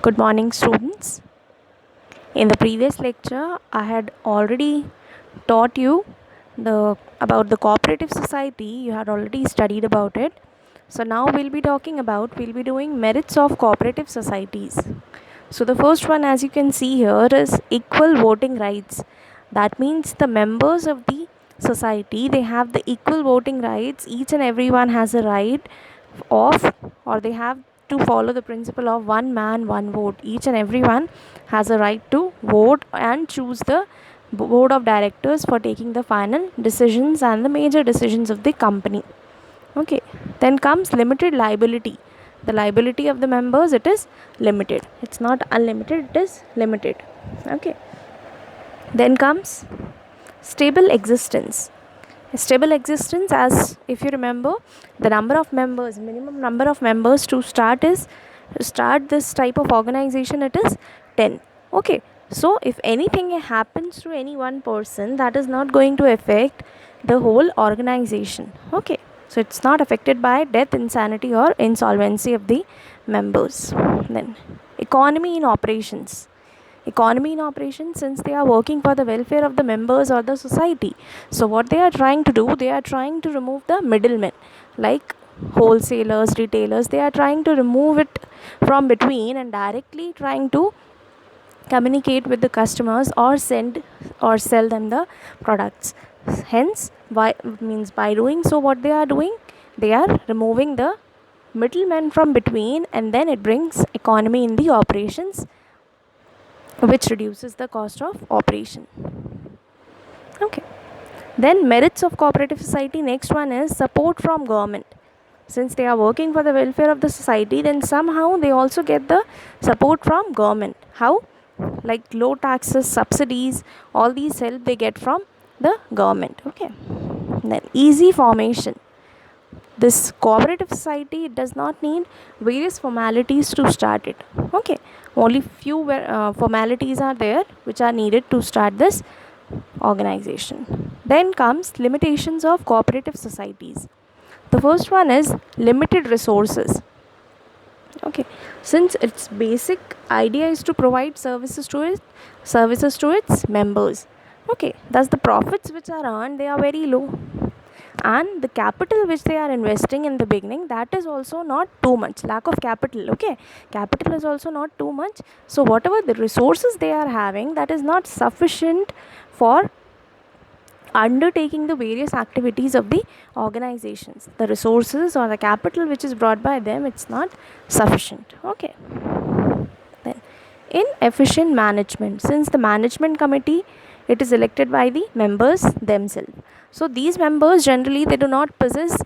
Good morning, students. In the previous lecture, I had already taught you about the cooperative society. You had already studied about it. So now we'll be doing merits of cooperative societies. So the first one, as you can see here, is equal voting rights. That means the members of the society, they have the equal voting rights. Each and everyone has a right of, or they have to follow the principle of one man, one vote. Each and everyone has a right to vote and choose the board of directors for taking the final decisions and the major decisions of the company. Okay, then comes limited liability. The liability of the members, it is limited. It's not unlimited, it is limited. Okay, then comes stable existence. Stable existence, as if you remember, the number of members, minimum number of members to start this type of organization, it is 10. Okay, so if anything happens to any one person, that is not going to affect the whole organization. Okay, so it's not affected by death, insanity, or insolvency of the members. Then economy in operations. Economy in operation, since they are working for the welfare of the members or the society. So what they are trying to do, they are trying to remove the middlemen, like wholesalers, retailers. They are trying to remove it from between and directly trying to communicate with the customers or send or sell them the products. Hence, by doing so, what they are doing, they are removing the middlemen from between, and then it brings economy in the operations, which reduces the cost of operation. Okay, then merits of cooperative society. Next one is support from government. Since they are working for the welfare of the society, then somehow they also get the support from government. How? Like low taxes, subsidies, all these help they get from the government. Okay, then easy formation. This cooperative society, it does not need various formalities to start it. Okay, only few formalities are there which are needed to start this organization. Then comes limitations of cooperative societies. The first one is limited resources. Okay, since its basic idea is to provide services to its members. Okay, thus the profits which are earned, they are very low, and the capital which they are investing in the beginning, that is also not too much. Lack of capital. Okay, capital is also not too much. So whatever the resources they are having, that is not sufficient for undertaking the various activities of the organizations. The resources or the capital which is brought by them, it's not sufficient. Okay, then inefficient management. Since the management committee, it is elected by the members themselves, so these members generally, they do not possess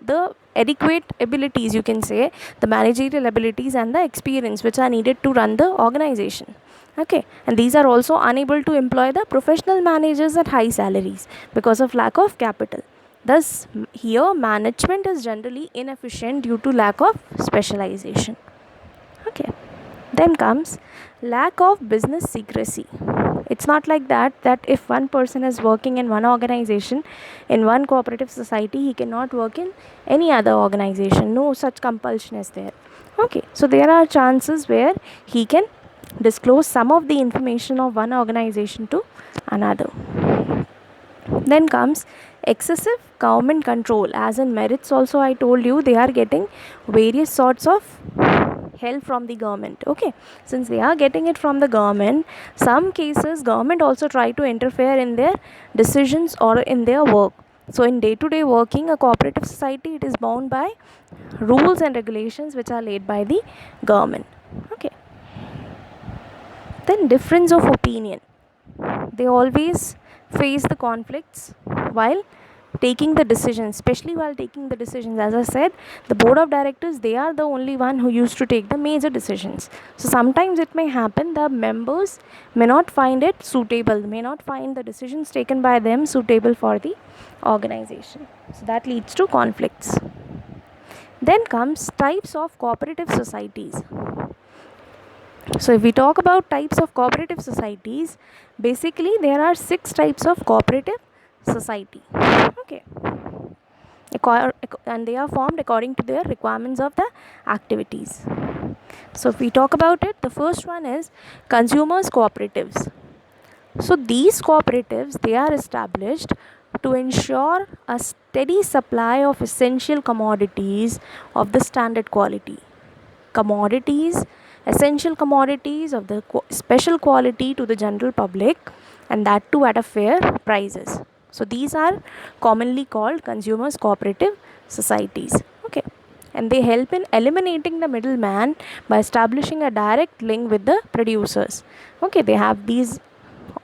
the adequate abilities, you can say, the managerial abilities and the experience which are needed to run the organization. Okay, and these are also unable to employ the professional managers at high salaries because of lack of capital. Thus here management is generally inefficient due to lack of specialization. Okay, then comes lack of business secrecy. It's not like that if one person is working in one organization, in one cooperative society, he cannot work in any other organization. No such compulsion is there. Okay, so there are chances where he can disclose some of the information of one organization to another. Then comes excessive government control. As in merits also, I told you, they are getting various sorts of help from the government. Okay, since they are getting it from the government, some cases government also try to interfere in their decisions or in their work. So in day-to-day working, a cooperative society, it is bound by rules and regulations which are laid by the government. Okay, then difference of opinion. They always face the conflicts while taking the decisions, especially while taking the decisions. As I said, the board of directors, they are the only one who used to take the major decisions. So sometimes it may happen the members may not find it suitable, may not find the decisions taken by them suitable for the organization. So that leads to conflicts. Then comes types of cooperative societies. So if we talk about types of cooperative societies, basically there are 6 types of cooperative society. Okay, and they are formed according to their requirements of the activities. So if we talk about it, the first one is consumers cooperatives. So these cooperatives, they are established to ensure a steady supply of essential commodities of the standard quality. Commodities, essential commodities of the special quality to the general public, and that too at a fair prices. So these are commonly called consumers cooperative societies. Okay, and they help in eliminating the middleman by establishing a direct link with the producers. Okay, they have these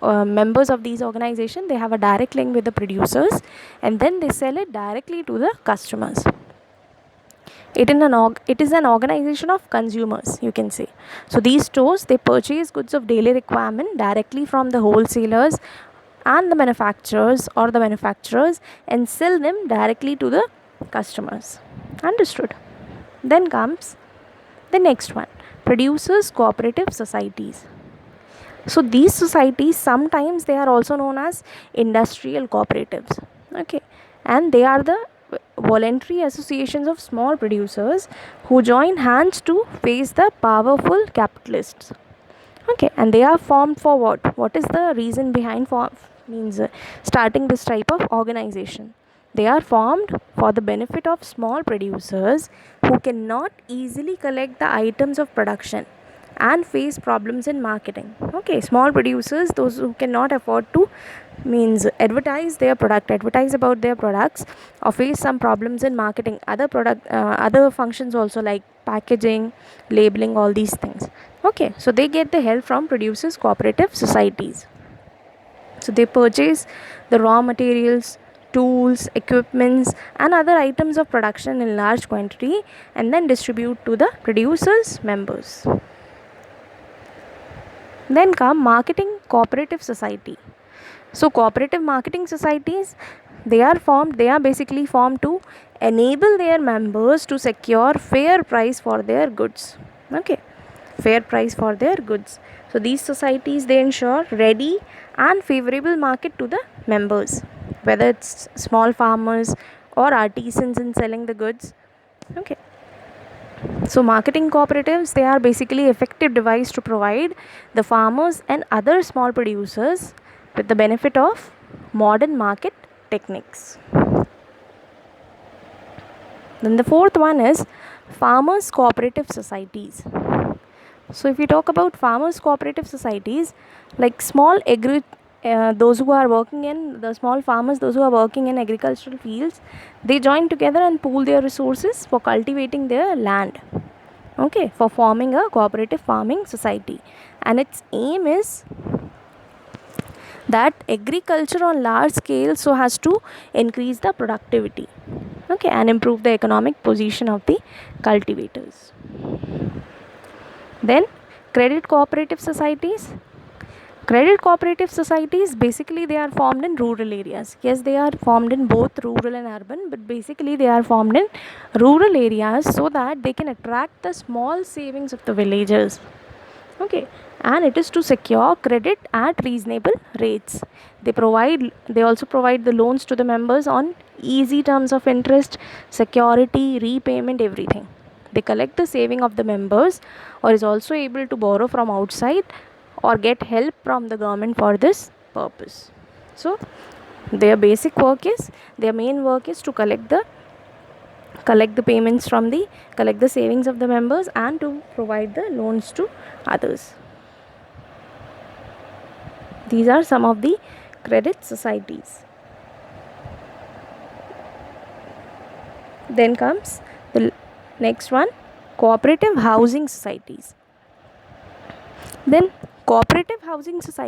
members of these organizations, they have a direct link with the producers, and then they sell it directly to the customers. It is an organization of consumers, you can say. So these stores, they purchase goods of daily requirement directly from the wholesalers and the manufacturers and sell them directly to the customers. Understood? Then comes the next one, producers cooperative societies. So these societies, sometimes they are also known as industrial cooperatives. Okay, and they are the voluntary associations of small producers who join hands to face the powerful capitalists. Okay, and they are formed for what is the reason behind starting this type of organization? They are formed for the benefit of small producers who cannot easily collect the items of production and face problems in marketing. Okay, small producers, those who cannot afford to advertise about their products, or face some problems in marketing, other functions also, like packaging, labeling, all these things. Okay, so they get the help from producers cooperative societies. So they purchase the raw materials, tools, equipments, and other items of production in large quantity and then distribute to the producers members. Then come marketing cooperative society. So cooperative marketing societies, they are basically formed to enable their members to secure fair price for their goods. Okay, fair price for their goods. So these societies, they ensure ready and favorable market to the members, whether it's small farmers or artisans in selling the goods. Okay, so marketing cooperatives, they are basically effective device to provide the farmers and other small producers with the benefit of modern market techniques. Then the fourth one is farmers cooperative societies. So if we talk about farmers cooperative societies, like those who are working in the small farmers, those who are working in agricultural fields, they join together and pool their resources for cultivating their land. Okay, for forming a cooperative farming society, and its aim is that agriculture on large scale so has to increase the productivity, okay, and improve the economic position of the cultivators. Then credit cooperative societies. Credit cooperative societies, basically they are formed in rural areas. Yes, they are formed in both rural and urban, but basically they are formed in rural areas so that they can attract the small savings of the villagers. Okay, and it is to secure credit at reasonable rates. They also provide the loans to the members on easy terms of interest, security, repayment, everything. They collect the saving of the members, or is also able to borrow from outside or get help from the government for this purpose. So their main work is to collect the payments from collect the savings of the members and to provide the loans to others. These are some of the credit societies. Then comes the next one, cooperative housing societies. Then cooperative housing society